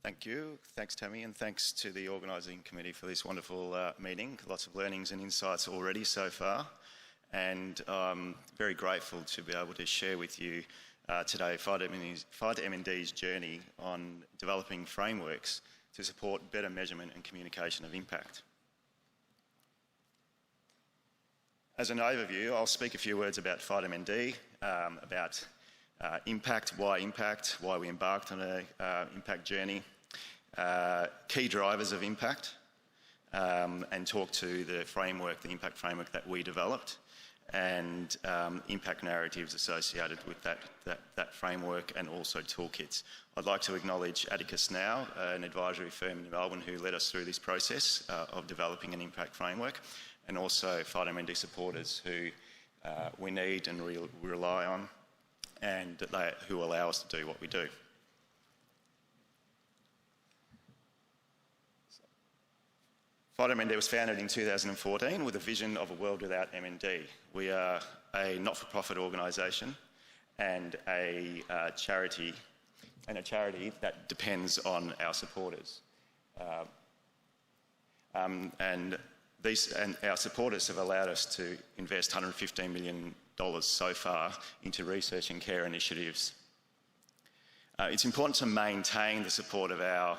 Thank you. Thanks, Tammy, and thanks to the organising committee for this wonderful meeting. Lots of learnings and insights already so far, and I'm very grateful to be able to share with you today FightMND's journey on developing frameworks to support better measurement and communication of impact. As an overview, I'll speak a few words about FightMND, about impact, why we embarked on an impact journey, key drivers of impact, and talk to the impact framework that we developed, and impact narratives associated with that framework, and also toolkits. I'd like to acknowledge Atticus Now, an advisory firm in Melbourne who led us through this process of developing an impact framework, and also FightMND supporters who we need and rely on, and who allow us to do what we do. FightMND was founded in 2014 with a vision of a world without MND. We are a not-for-profit organisation and a charity that depends on our supporters. And our supporters have allowed us to invest $115 million so far into research and care initiatives. It's important to maintain the support of our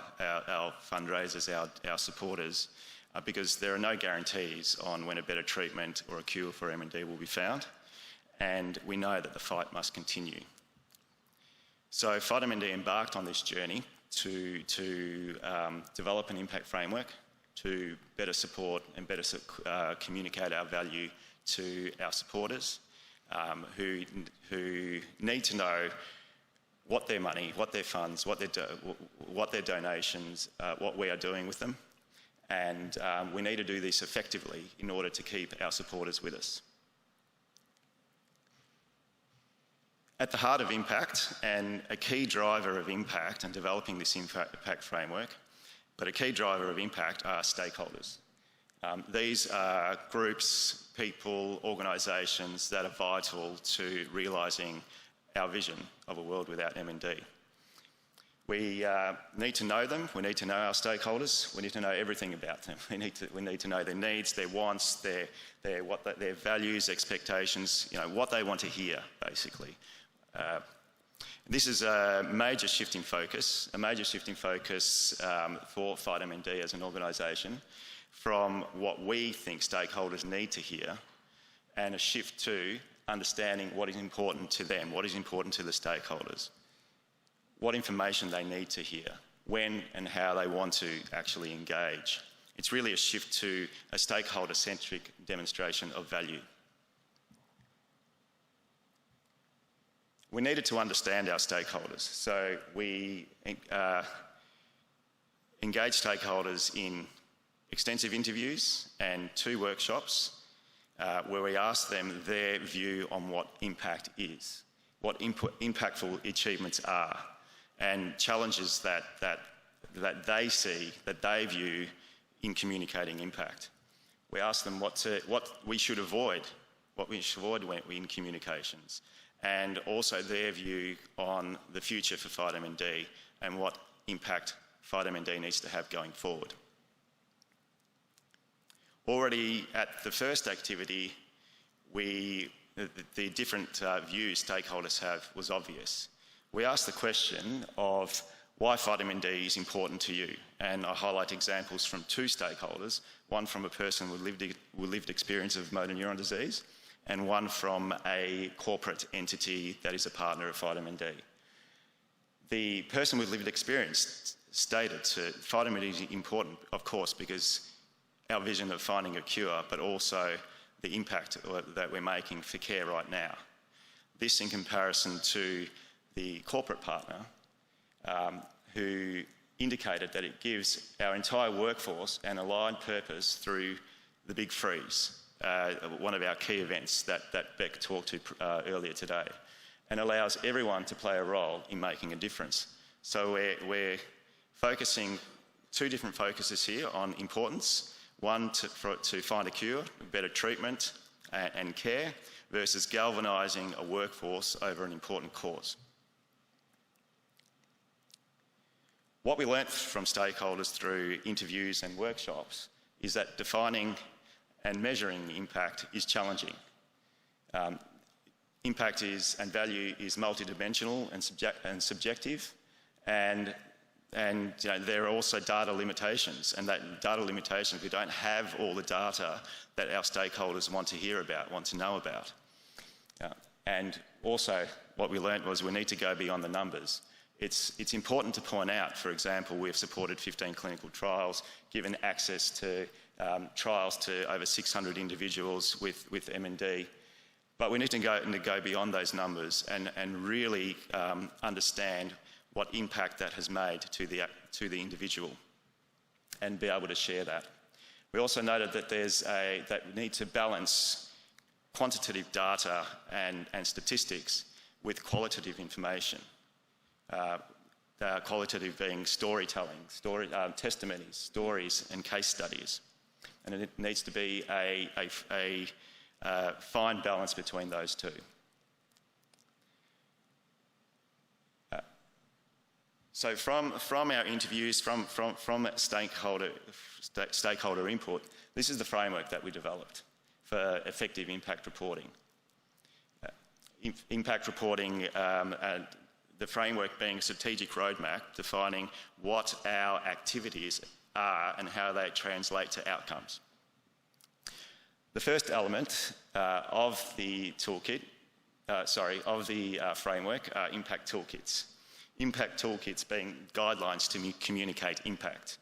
fundraisers, our supporters, because there are no guarantees on when a better treatment or a cure for MND will be found, and we know that the fight must continue. So FightMND embarked on this journey to develop an impact framework to better support and better communicate our value to our supporters, who need to know what their money, what their funds, what their donations, what we are doing with them. And we need to do this effectively in order to keep our supporters with us. At the heart of impact, and a key driver of impact and developing this impact framework, but a key driver of impact are stakeholders. These are groups, people, organisations that are vital to realising our vision of a world without MND. We need to know them, we need to know our stakeholders, we need to know everything about them. We need to know their needs, their wants, their values, expectations, what they want to hear, basically. This is a major shift in focus, for FightMND as an organisation, from what we think stakeholders need to hear, and a shift to understanding what is important to them, what is important to the stakeholders, what information they need to hear, when and how they want to actually engage. It's really a shift to a stakeholder-centric demonstration of value. We needed to understand our stakeholders, so we engaged stakeholders in extensive interviews and 2 workshops where we asked them their view on what impact is, what impactful achievements are, and challenges that they see, that they view in communicating impact. We asked them what we should avoid in communications, and also their view on the future for FightMND and what impact FightMND needs to have going forward. Already at the first activity, the different views stakeholders have was obvious. We asked the question of why FightMND is important to you, and I highlight examples from 2 stakeholders, one from a person with lived experience of motor neuron disease, and one from a corporate entity that is a partner of FightMND. The person with lived experience stated FightMND is important, of course, because our vision of finding a cure, but also the impact that we're making for care right now. This in comparison to the corporate partner who indicated that it gives our entire workforce an aligned purpose through the Big Freeze, one of our key events that Beck talked to earlier today, and allows everyone to play a role in making a difference. So we're focusing 2 different focuses here on importance, one to find a cure, better treatment and care, versus galvanising a workforce over an important cause. What we learnt from stakeholders through interviews and workshops is that defining and measuring impact is challenging. Impact and value is multidimensional and subjective, and there are also data limitations, and that data limitations, we don't have all the data that our stakeholders want to hear about, want to know about. And also what we learnt was we need to go beyond the numbers. It's important to point out, for example, we've supported 15 clinical trials, given access to trials to over 600 individuals with MND. But we need to go beyond those numbers and really understand what impact that has made to the individual and be able to share that. We also noted that that we need to balance quantitative data and statistics with qualitative information. Qualitative being storytelling, testimonies, stories and case studies. And it needs to be a fine balance between those two. So from our interviews, from stakeholder input, this is the framework that we developed for effective impact reporting. Impact reporting, the framework being a strategic roadmap defining what our activities are and how they translate to outcomes. The first element of the toolkit, framework are impact toolkits. Impact toolkits being guidelines to communicate impact.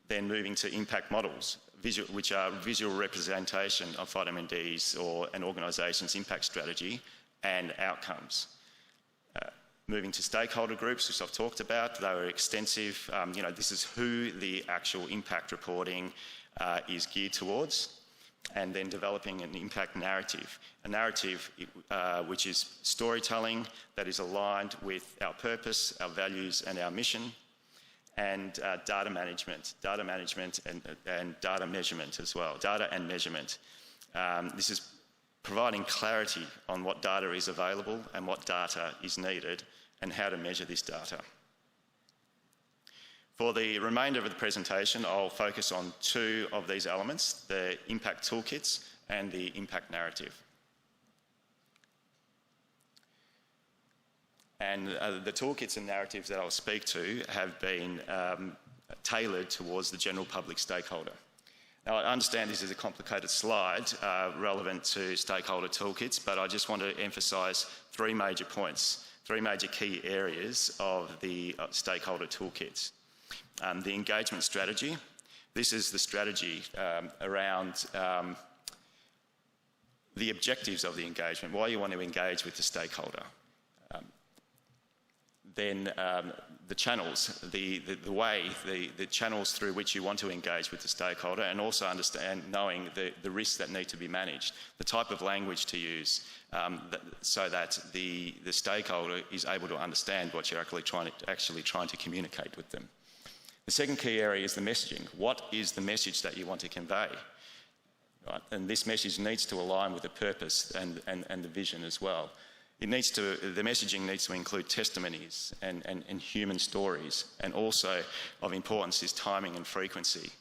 Then moving to impact models, which are visual representation of vitamin D's or an organisation's impact strategy and outcomes. Moving to stakeholder groups, which I've talked about, they were extensive. This is who the actual impact reporting is geared towards. And then developing an impact narrative. A narrative which is storytelling that is aligned with our purpose, our values and our mission, and data management and data measurement as well, data and measurement. This is providing clarity on what data is available and what data is needed and how to measure this data. For the remainder of the presentation, I'll focus on two of these elements, the impact toolkits and the impact narrative. And the toolkits and narratives that I'll speak to have been tailored towards the general public stakeholder. Now, I understand this is a complicated slide relevant to stakeholder toolkits, but I just want to emphasise three major points, three major key areas of the stakeholder toolkits. The engagement strategy. This is the strategy around the objectives of the engagement, why you want to engage with the stakeholder. Then the channels, the channels through which you want to engage with the stakeholder, and also knowing the risks that need to be managed, the type of language to use, so that the stakeholder is able to understand what you're actually trying to communicate with them. The second key area is the messaging. What is the message that you want to convey? Right? And this message needs to align with the purpose and the vision as well. The messaging needs to include testimonies and human stories, and also of importance is timing and frequency.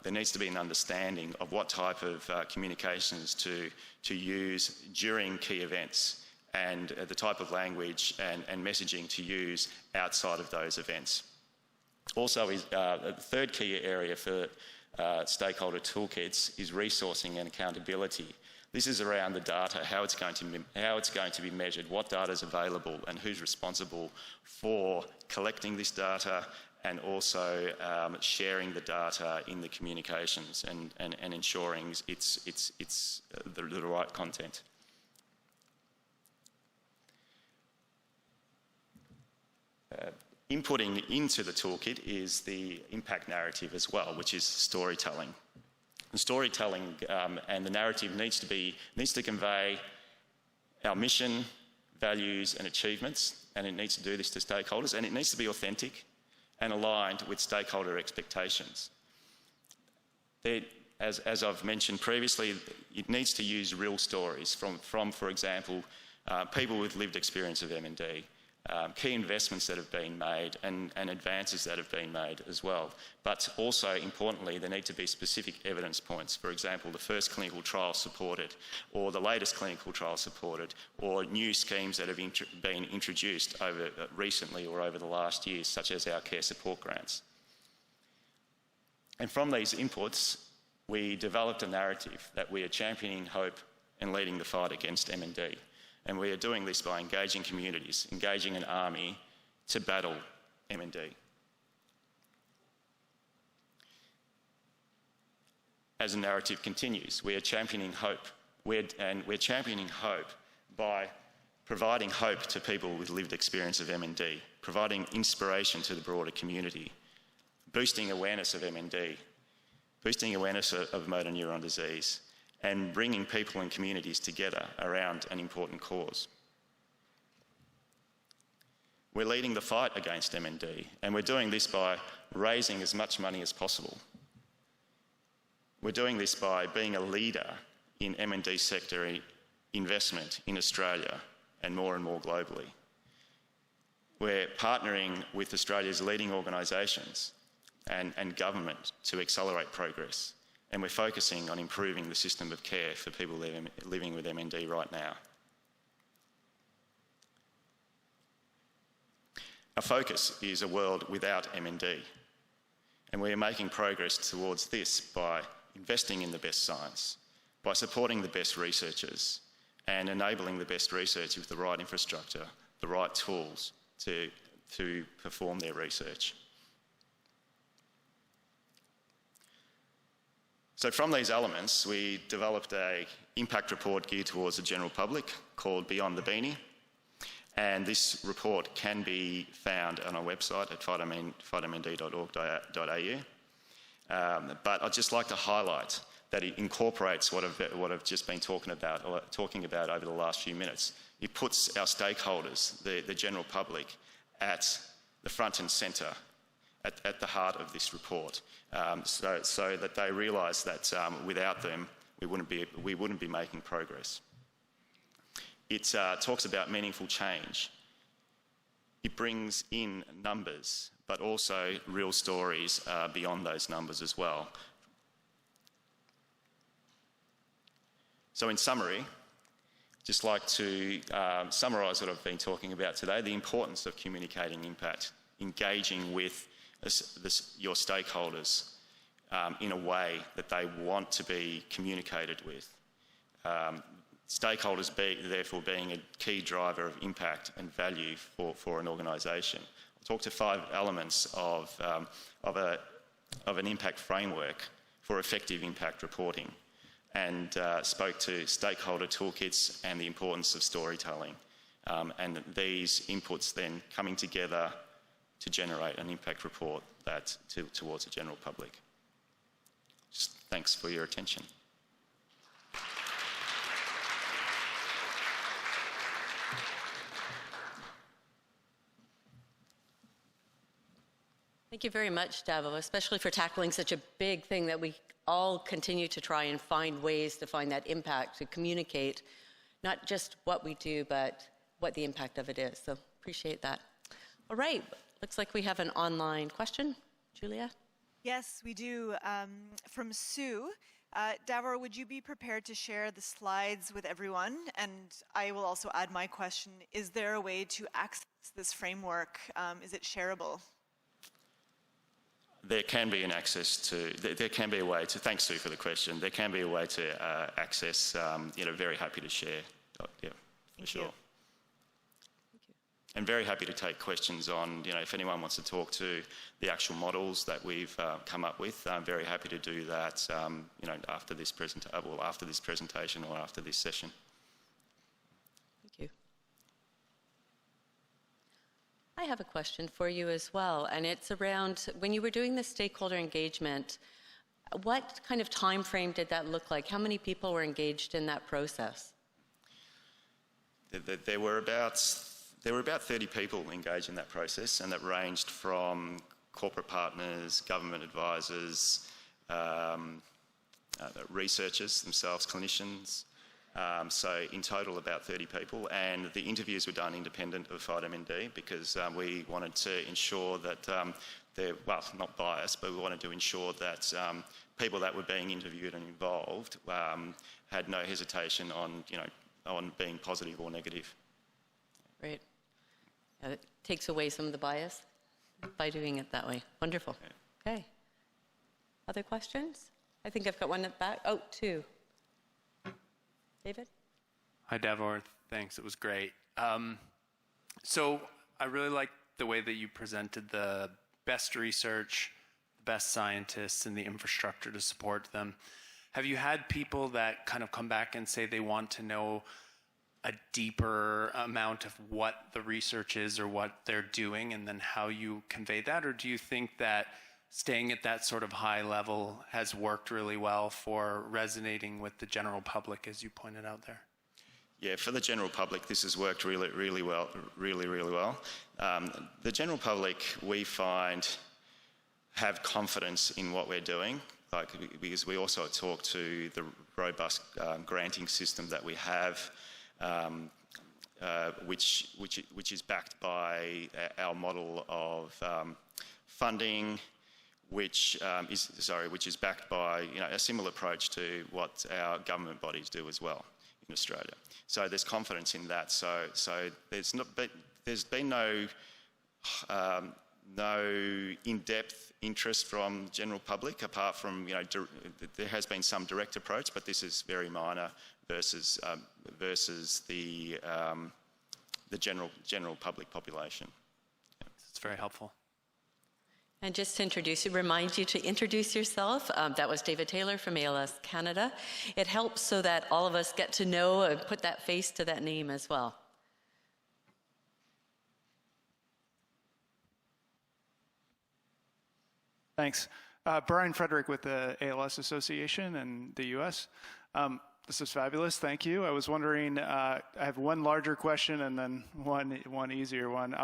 There needs to be an understanding of what type of communications to use during key events, and the type of language and messaging to use outside of those events. Also, the third key area for stakeholder toolkits is resourcing and accountability. This is around the data, how it's going to be measured, what data is available, and who's responsible for collecting this data, and also sharing the data in the communications and ensuring it's the right content. Inputting into the toolkit is the impact narrative as well, which is storytelling. The storytelling and the narrative needs to convey our mission, values and achievements, and it needs to do this to stakeholders, and it needs to be authentic and aligned with stakeholder expectations. As I've mentioned previously, it needs to use real stories from for example, people with lived experience of MND, key investments that have been made and advances that have been made as well. But also, importantly, there need to be specific evidence points. For example, the first clinical trial supported, or the latest clinical trial supported, or new schemes that have been introduced recently or over the last years, such as our care support grants. And from these inputs, we developed a narrative that we are championing hope and leading the fight against MND. And we are doing this by engaging communities, engaging an army to battle MND. As the narrative continues, we are championing hope. We're championing hope by providing hope to people with lived experience of MND, providing inspiration to the broader community, boosting awareness of MND, boosting awareness of motor neuron disease, and bringing people and communities together around an important cause. We're leading the fight against MND, and we're doing this by raising as much money as possible. We're doing this by being a leader in MND sector investment in Australia and more globally. We're partnering with Australia's leading organisations and government to accelerate progress. And we're focusing on improving the system of care for people living with MND right now. Our focus is a world without MND. And we are making progress towards this by investing in the best science, by supporting the best researchers, and enabling the best research with the right infrastructure, the right tools to perform their research. So from these elements, we developed an impact report geared towards the general public called Beyond the Beanie. And this report can be found on our website at fightermnd.org.au. But I'd just like to highlight that it incorporates what I've just been talking about over the last few minutes. It puts our stakeholders, the general public, at the front and centre, at the heart of this report, so that they realise that without them, we wouldn't be making progress. It talks about meaningful change. It brings in numbers, but also real stories beyond those numbers as well. So in summary, just like to summarise what I've been talking about today, the importance of communicating impact, engaging with your stakeholders in a way that they want to be communicated with. Stakeholders therefore being a key driver of impact and value for an organisation. I'll talk to 5 elements of an impact framework for effective impact reporting, and spoke to stakeholder toolkits and the importance of storytelling, and these inputs then coming together to generate an impact report towards the general public. Just thanks for your attention. Thank you very much, Davor, especially for tackling such a big thing that we all continue to try and find ways to find that impact, to communicate not just what we do, but what the impact of it is. So appreciate that. All right, looks like we have an online question. Julia? Yes, we do. From Sue. Davor, would you be prepared to share the slides with everyone? And I will also add my question. Is there a way to access this framework? Is it shareable? There can be an access to, there can be a way to, thanks Sue for the question, there can be a way to access, very happy to share, yeah, for sure. Thank you. And very happy to take questions on, if anyone wants to talk to the actual models that we've come up with, I'm very happy to do that, after this presentation or after this session. Thank you. I have a question for you as well, and it's around when you were doing the stakeholder engagement, what kind of time frame did that look like? How many people were engaged in that process? There were about 30 people engaged in that process, and that ranged from corporate partners, government advisors, researchers themselves, clinicians, So in total, about 30 people, and the interviews were done independent of vitamin D because we wanted to ensure that they're, well, not biased, but we wanted to ensure that people that were being interviewed and involved had no hesitation on, on being positive or negative. Great. Yeah, it takes away some of the bias by doing it that way. Wonderful. Yeah. Okay. Other questions? I think I've got one at the back. Oh, two. David? Hi, Davor. Thanks. It was great. So I really liked the way that you presented the best research, the best scientists, and the infrastructure to support them. Have you had people that kind of come back and say they want to know a deeper amount of what the research is or what they're doing and then how you convey that? Or do you think that staying at that sort of high level has worked really well for resonating with the general public, as you pointed out there? Yeah, for the general public, this has worked really well. The general public, we find, have confidence in what we're doing, because we also talk to the robust granting system that we have, which is backed by our model of funding, which is backed by a similar approach to what our government bodies do as well in Australia. So there's confidence in that. So there's been no in-depth interest from general public, apart from there has been some direct approach, but this is very minor versus the general public population. Yeah. It's very helpful. And just to remind you to introduce yourself. That was David Taylor from ALS Canada. It helps so that all of us get to know and put that face to that name as well. Thanks. Brian Frederick with the ALS Association in the US. This is fabulous. Thank you. I was wondering, I have one larger question and then one easier one.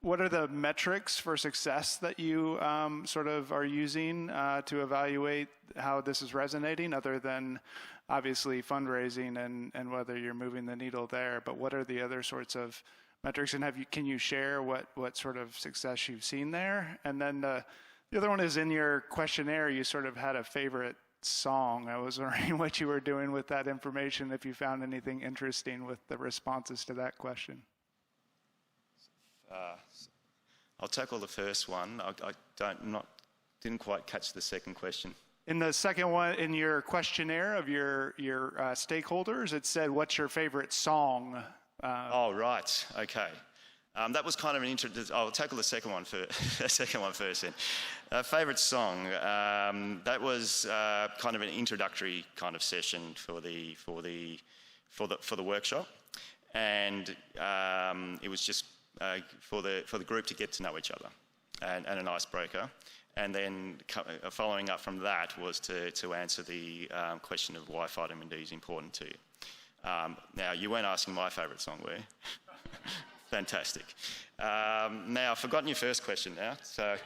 What are the metrics for success that you sort of are using to evaluate how this is resonating, other than obviously fundraising and whether you're moving the needle there? But what are the other sorts of metrics, and can you share what sort of success you've seen there? And then the other one is, in your questionnaire, you sort of had a favorite song. I was wondering what you were doing with that information, if you found anything interesting with the responses to that question. I'll tackle the first one. I didn't quite catch the second question. In the second one, in your questionnaire of your stakeholders, it said, "What's your favorite song?" Oh, right. Okay. That was kind of an I'll tackle the second one first. Then, favorite song. That was kind of an introductory kind of session for the workshop, and it was just for the group to get to know each other, and an icebreaker. And then following up from that was to answer the question of why vitamin D is important to you. Now, you weren't asking my favourite song, were you? Fantastic. Now, I've forgotten your first question now. So,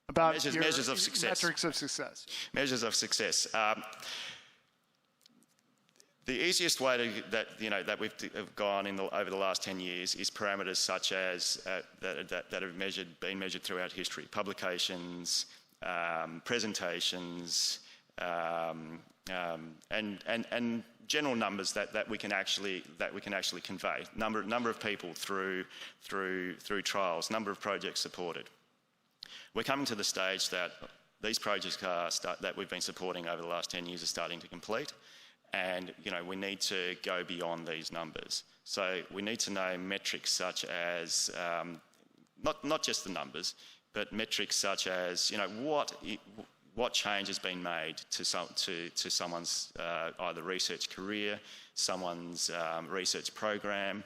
about measures of success. Metrics of success. Measures of success. The easiest way that we've gone over the last 10 years is parameters such as that have been measured throughout history: publications, presentations, and general numbers that we can actually convey. Number of people through trials, number of projects supported. We're coming to the stage that these projects that we've been supporting over the last 10 years are starting to complete. And we need to go beyond these numbers. So we need to know metrics such as not just the numbers, but metrics such as what change has been made to someone's either research career, someone's research program,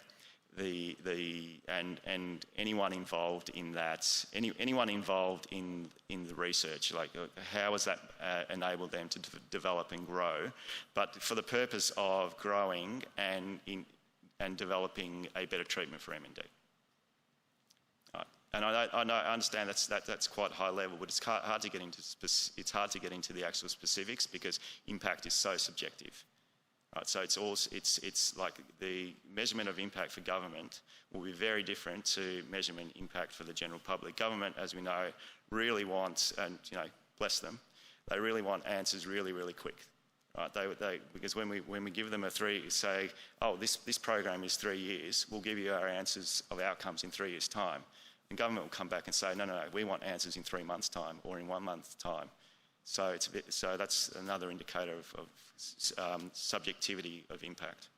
and anyone involved in that, anyone involved in the research, like how has that enabled them to develop and grow, but for the purpose of growing and developing a better treatment for MND. And I understand that's quite high level, but it's hard to get into the actual specifics because impact is so subjective. Right, so it's like the measurement of impact for government will be very different to measurement impact for the general public. Government, as we know, really wants, and bless them, they really want answers really, really quick. Right, because when we give them say, oh, this program is 3 years, we'll give you our answers of outcomes in 3 years' time. And government will come back and say, no, we want answers in 3 months' time or in 1 month's time. So that's another indicator of subjectivity of impact.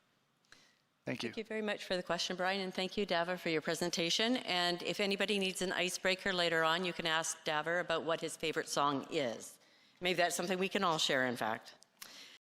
Thank you. Thank you very much for the question, Brian, and thank you, Davor, for your presentation. And if anybody needs an icebreaker later on, you can ask Davor about what his favorite song is. Maybe that's something we can all share, in fact.